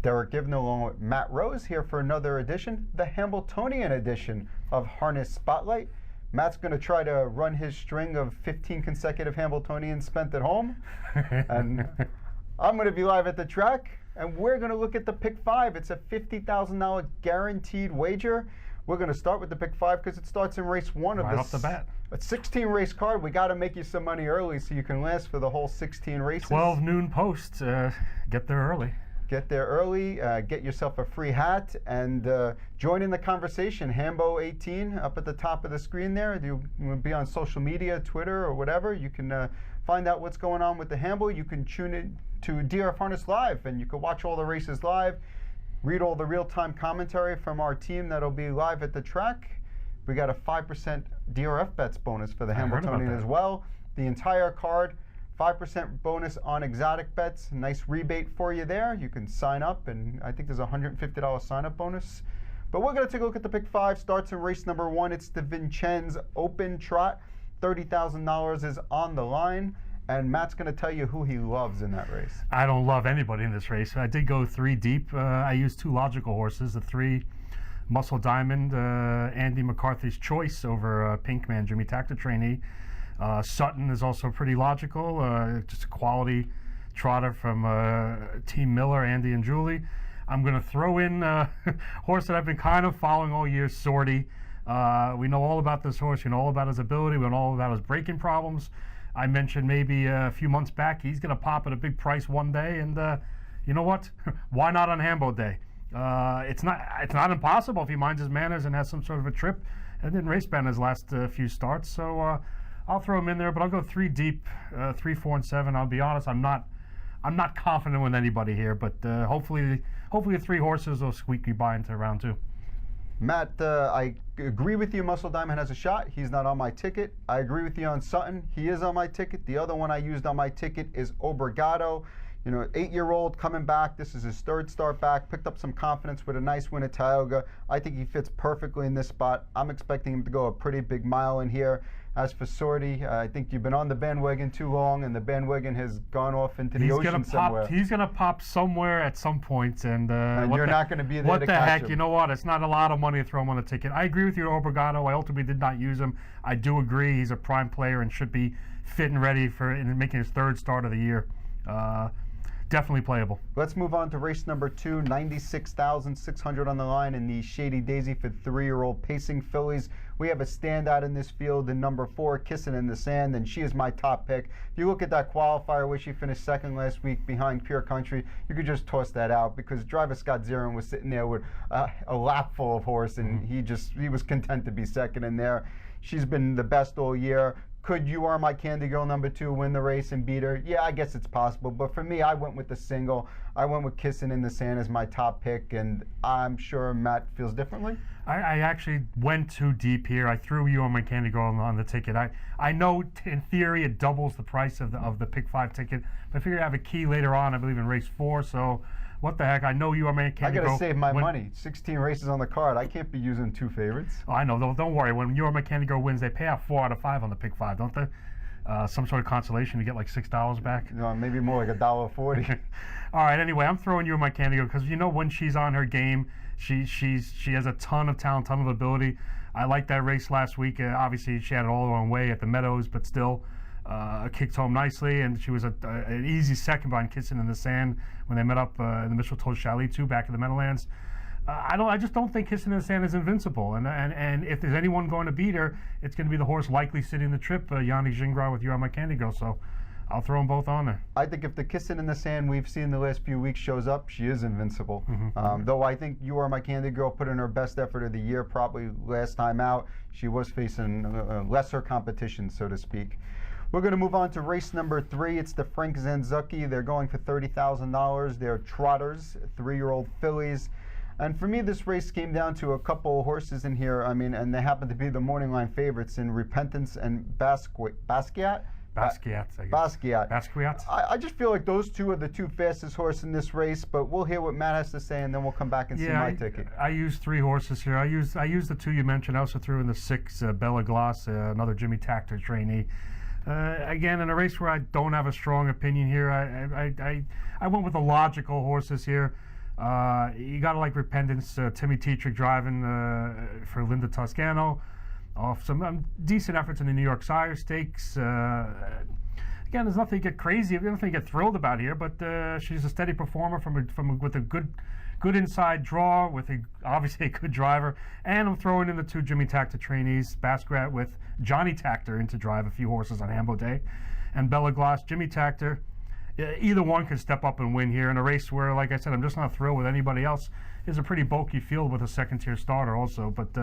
Derick Giwner along with Matt Rose here for another edition, the Hamiltonian edition of Harness Spotlight. Matt's going to try to run his string of 15 consecutive Hamiltonians spent at home. And I'm going to be live at the track, and we're going to look at the Pick 5. It's a $50,000 guaranteed wager. We're going to start with the Pick 5 because it starts in race 1 of right this. off the bat. A 16 race card. We got to make you some money early so you can last for the whole 16 races. 12 noon post. Get there early. Get there early, get yourself a free hat, and join in the conversation. Hambo18 up at the top of the screen there. You will be on social media, Twitter, or whatever. You can find out what's going on with the Hambo. You can tune in to DRF Harness Live, and you can watch all the races live, read all the real-time commentary from our team that'll be live at the track. We got a 5% DRF bets bonus for the Hamiltonian as well. The entire card. 5% bonus on exotic bets. Nice rebate for you there. You can sign up, and I think there's a $150 sign-up bonus. But we're going to take a look at the Pick 5. Starts in race number 1. It's the Vincenz Open trot. $30,000 is on the line, and Matt's going to tell you who he loves in that race. I don't love anybody in this race. I did go 3 deep. I used 2 logical horses. The 3 Muscle Diamond, Andy McCarthy's choice over Pinkman, Jimmy Tactor trainee. Sutton is also pretty logical, just a quality trotter from Team Miller, Andy and Julie. I'm going to throw in a horse that I've been kind of following all year, Sorty. We know all about this horse. We know all about his ability. We know all about his breaking problems. I mentioned maybe a few months back he's going to pop at a big price one day, and you know what? Why not on Hambo Day? It's not impossible if he minds his manners and has some sort of a trip. And didn't race ban his last few starts, so I'll throw him in there, but I'll go 3 deep, 3, 4, and 7. I'll be honest, I'm not confident with anybody here, but hopefully the 3 horses will squeak me by into round 2. Matt, I agree with you. Muscle Diamond has a shot. He's not on my ticket. I agree with you on Sutton. He is on my ticket. The other one I used on my ticket is Obrigado. You know, 8-year-old coming back. This is his 3rd start back. Picked up some confidence with a nice win at Tioga. I think he fits perfectly in this spot. I'm expecting him to go a pretty big mile in here. As for Sorty, I think you've been on the bandwagon too long, and the bandwagon has gone off into the ocean somewhere. He's going to pop somewhere at some point, and you're not going to be there what to the catch heck? him. You know what? It's not a lot of money to throw him on the ticket. I agree with you, Obrigado. I ultimately did not use him. I do agree he's a prime player and should be fit and ready for making his 3rd start of the year. Definitely playable. Let's move on to race number 2, 96,600 on the line in the Shady Daisy for 3-year-old pacing fillies. We have a standout in this field in number 4, Kissing in the Sand, and she is my top pick. If you look at that qualifier where she finished 2nd last week behind Pure Country, you could just toss that out because driver Scott Zerin was sitting there with a lap full of horse, and he was content to be 2nd in there. She's been the best all year. Could You Are My Candy Girl number 2 win the race and beat her? Yeah, I guess it's possible. But for me, I went with the single. I went with Kissing in the Sand as my top pick, and I'm sure Matt feels differently. I actually went too deep here. I threw You Are My Candy Girl on the ticket. I know in theory it doubles the price of the Pick 5 ticket. But I figure I have a key later on, I believe in race 4. So what the heck? I know You Are My Candy Girl. I got to save my money. 16 races on the card. I can't be using 2 favorites. Oh, I know. Don't worry. When You Are My Candy Girl wins, they pay out 4 out of 5 on the Pick 5, don't they? Some sort of consolation to get like $6 back. No, maybe more like $1.40. All right. Anyway, I'm throwing You Are My Candy Girl because you know when she's on her game, she has a ton of talent, ton of ability. I liked that race last week. Obviously, she had it all her own way at the Meadows, but still kicked home nicely, and she was an easy 2nd behind Kissing in the Sand when they met up in the Mitchell Chalet 2 back in the Meadowlands. I just don't think Kissing in the Sand is invincible, and if there's anyone going to beat her, it's going to be the horse likely sitting the trip, Yannick Gingras with You Are My Candy Girl. So I'll throw them both on there. I think if the Kissing in the Sand we've seen the last few weeks shows up, she is invincible. Though I think You Are My Candy Girl put in her best effort of the year, probably last time out. She was facing lesser competition, so to speak. We're going to move on to race number 3. It's the Frank Zuki. They're going for $30,000. They're trotters, 3-year-old fillies. And for me, this race came down to a couple horses in here. I mean, and they happen to be the morning line favorites in Repentance and Basquiat. Basquiat, I guess. Basquiat. I just feel like those 2 are the 2 fastest horses in this race, but we'll hear what Matt has to say, and then we'll come back and see my ticket. I used 3 horses here. I used the 2 you mentioned. I also threw in the 6, Bella Gloss, another Jimmy Tactor trainee. Again, in a race where I don't have a strong opinion here, I went with the logical horses here. You got to like Repentance, Timmy Tetrick driving for Linda Toscano. Off some decent efforts in the New York Sire Stakes. Again, there's nothing to get crazy, nothing to get thrilled about here, but she's a steady performer with a good inside draw, with obviously a good driver. And I'm throwing in the 2 Jimmy Takter trainees, Basquiat with Johnny Takter in to drive a few horses on Hambo Day, and Bella Gloss, Jimmy Takter. Either one can step up and win here in a race where, like I said, I'm just not thrilled with anybody else. It's a pretty bulky field with a second-tier starter also. But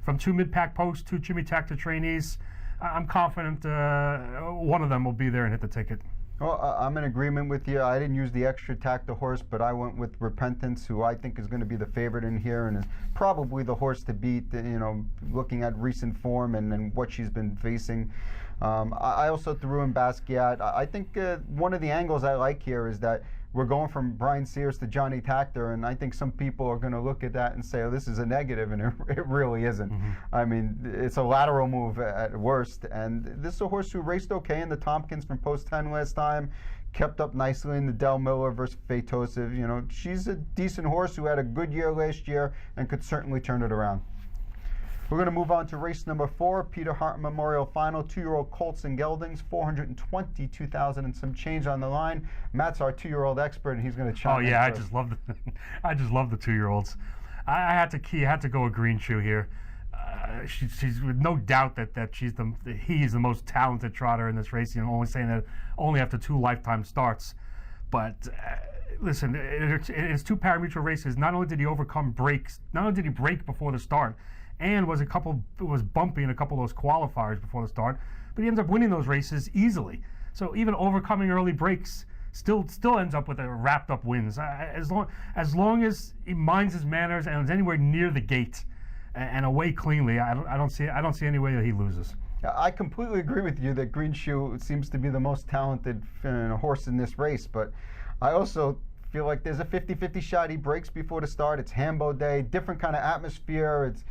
from 2 mid-pack posts, 2 Jimmy Takter trainees, I'm confident one of them will be there and hit the ticket. Well, I'm in agreement with you. I didn't use the extra Takter horse, but I went with Repentance, who I think is going to be the favorite in here and is probably the horse to beat, looking at recent form and what she's been facing. I also threw in Basquiat. I think one of the angles I like here is that we're going from Brian Sears to Johnny Takter, and I think some people are going to look at that and say, oh, this is a negative, and it really isn't. Mm-hmm. I mean, it's a lateral move at worst, and this is a horse who raced okay in the Tompkins from post 10 last time, kept up nicely in the Del Miller versus Phaetosive. She's a decent horse who had a good year last year and could certainly turn it around. We're going to move on to race number 4, Peter Hart Memorial Final, 2-year-old Colts and Geldings, 422,000 and some change on the line. Matt's our 2-year-old expert, and he's going to chime in. Oh yeah, I just love the 2-year-olds. I had to go with Green Shoe here. She's with no doubt that he's the most talented trotter in this race. Only saying that only after 2 lifetime starts, but. Listen, it's 2 parimutuel races. Not only did he overcome breaks, not only did he break before the start, and was bumpy in a couple of those qualifiers before the start, but he ends up winning those races easily. So even overcoming early breaks still ends up with a wrapped up wins. As long as he minds his manners and is anywhere near the gate and away cleanly, I don't see any way that he loses. I completely agree with you that Green Shoe seems to be the most talented horse in this race, but I also feel like there's a 50-50 shot he breaks before the start. It's Hambo Day, different kind of atmosphere. It's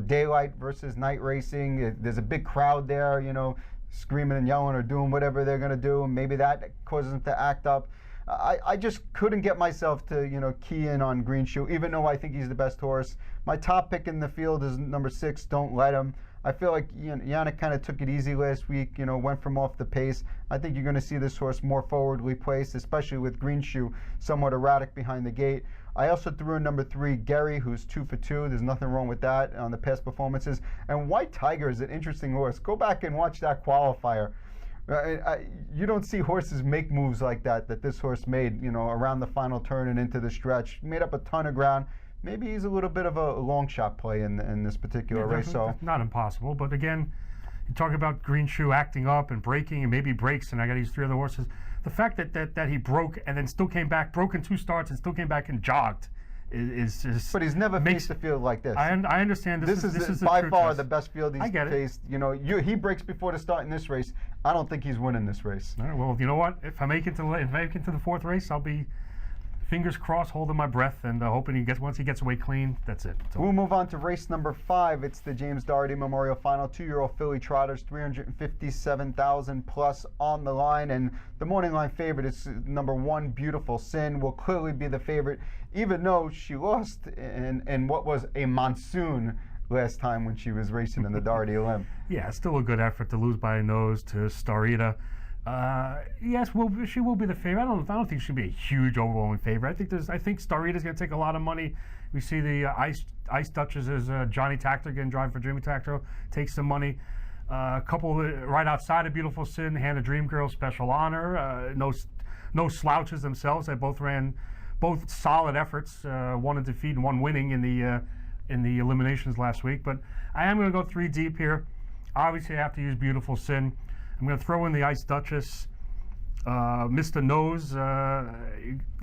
daylight versus night racing. There's a big crowd there, screaming and yelling or doing whatever they're going to do, and maybe that causes them to act up. I just couldn't get myself to key in on Green Shoe, even though I think he's the best horse. My top pick in the field is number 6, Don't Let Him. I feel like Yannick kind of took it easy last week, went from off the pace. I think you're going to see this horse more forwardly placed, especially with Green Shoe somewhat erratic behind the gate. I also threw in number 3, Gary, who's 2 for 2. There's nothing wrong with that on the past performances. And White Tiger is an interesting horse. Go back and watch that qualifier. You don't see horses make moves like that this horse made, around the final turn and into the stretch. Made up a ton of ground. Maybe he's a little bit of a long shot play in this particular race. So not impossible, but again, you talk about Green Shoe acting up and breaking and maybe breaks, and I got these 3 other horses. The fact that he broke and then still came back, broke in 2 starts and still came back and jogged is just. But he's never faced a field like this. I understand this is by far the best field he's faced. He breaks before the start in this race. I don't think he's winning this race. All right, well, you know what? If I make it to the 4th race, I'll be. Fingers crossed, holding my breath, and hoping once he gets away clean, that's it. We'll move on to race number 5. It's the James Doherty Memorial Final, 2-year-old filly trotters, 357,000 plus on the line, and the morning line favorite is number 1, Beautiful Sin, will clearly be the favorite, even though she lost in what was a monsoon last time when she was racing in the Doherty Limb. Yeah, still a good effort to lose by a nose to Starita. Yes, she will be the favorite. I don't think she'll be a huge overwhelming favorite. I think Starita's going to take a lot of money. We see the Ice Duchesses, Johnny Takter again driving for Jimmy Takter, take some money. A couple right outside of Beautiful Sin, Hannah Dream Girl, Special Honor. No slouches themselves. They both ran solid efforts. 1 in defeat and 1 winning in the eliminations last week. But I am going to go 3 deep here. Obviously, I have to use Beautiful Sin. I'm going to throw in the Ice Duchess, Mr. Nose.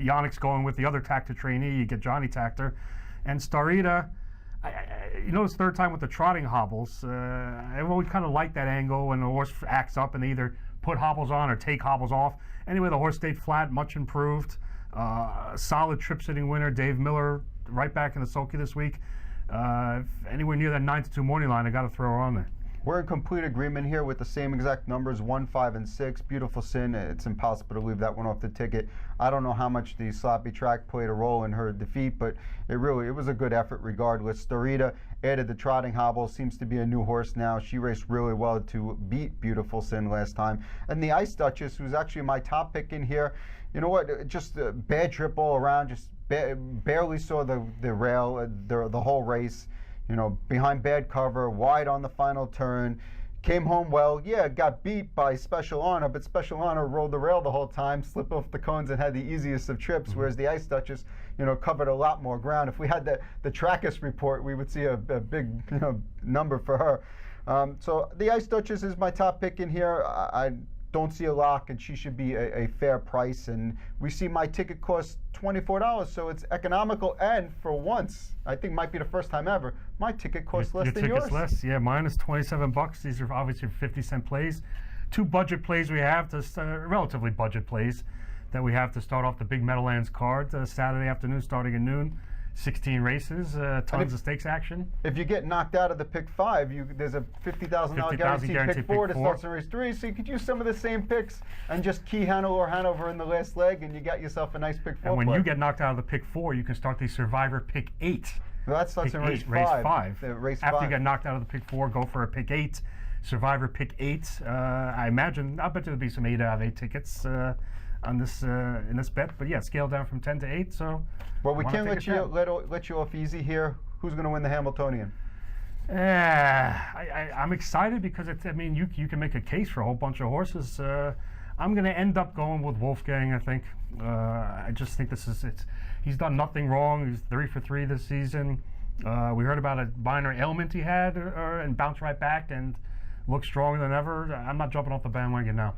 Yannick's going with the other Takter trainee. You get Johnny Takter. And Starita, it's 3rd time with the trotting hobbles. I've always kind of liked that angle when the horse acts up and they either put hobbles on or take hobbles off. Anyway, the horse stayed flat, much improved. Solid trip-sitting winner, Dave Miller, right back in the sulky this week. Anywhere near that 9-2 morning line, I got to throw her on there. We're in complete agreement here with the same exact numbers, 1, 5, and 6. Beautiful Sin. It's impossible to leave that one off the ticket. I don't know how much the sloppy track played a role in her defeat, but it was a good effort regardless. Dorita added the trotting hobble, seems to be a new horse now. She raced really well to beat Beautiful Sin last time. And the Ice Duchess, who's actually my top pick in here, you know what, just a bad trip all around, just barely saw the rail, the whole race. You know, behind bad cover, wide on the final turn, came home well. Yeah, got beat by Special Honor, but Special Honor rode the rail the whole time, slipped off the cones, and had the easiest of trips, whereas the Ice Duchess, you know, covered a lot more ground. If we had the Trackist report, we would see a big, you know, number for her. So the Ice Duchess is my top pick in here. I don't see a lock, and she should be a fair price. And we see my ticket cost $24, so it's economical. And for once, I think might be the first time ever, my ticket costs less than yours. Your ticket's less, yeah. Mine is $27. These are obviously 50-cent plays. 2 budget plays we have, relatively budget plays that we have to start off the big Meadowlands card Saturday afternoon, starting at noon. 16 races, tons of stakes action. If you get knocked out of the pick 5, there's a $50,000 guaranteed pick 4 that starts in race 3. So you could use some of the same picks and just key Hanover in the last leg, and you got yourself a nice pick 4. And when you get knocked out of the pick 4, you can start the Survivor pick 8. Well, that starts in race 5. After you get knocked out of the pick 4, go for a pick 8. Survivor pick 8. I bet there'll be some 8 out of 8 tickets on this in this bet, but yeah, scale down from 10 to 8. So, well, we can't let you off easy here. Who's going to win the Hamiltonian? I'm excited because I mean, you can make a case for a whole bunch of horses. I'm going to end up going with Wolfgang. I think. I just think this is it. He's done nothing wrong. He's 3 for 3 this season. We heard about a minor ailment he had and bounced right back and looked stronger than ever. I'm not jumping off the bandwagon now.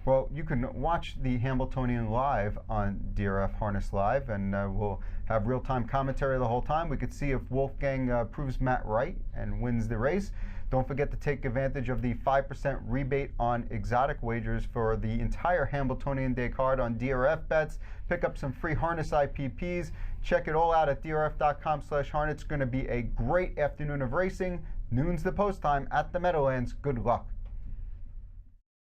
Well, you can watch the Hamiltonian live on DRF Harness Live, and we'll have real-time commentary the whole time. We could see if Wolfgang proves Matt right and wins the race. Don't forget to take advantage of the 5% rebate on exotic wagers for the entire Hamiltonian Day card on DRF bets. Pick up some free harness IPPs. Check it all out at drf.com/harness. It's going to be a great afternoon of racing. Noon's the post time at the Meadowlands. Good luck.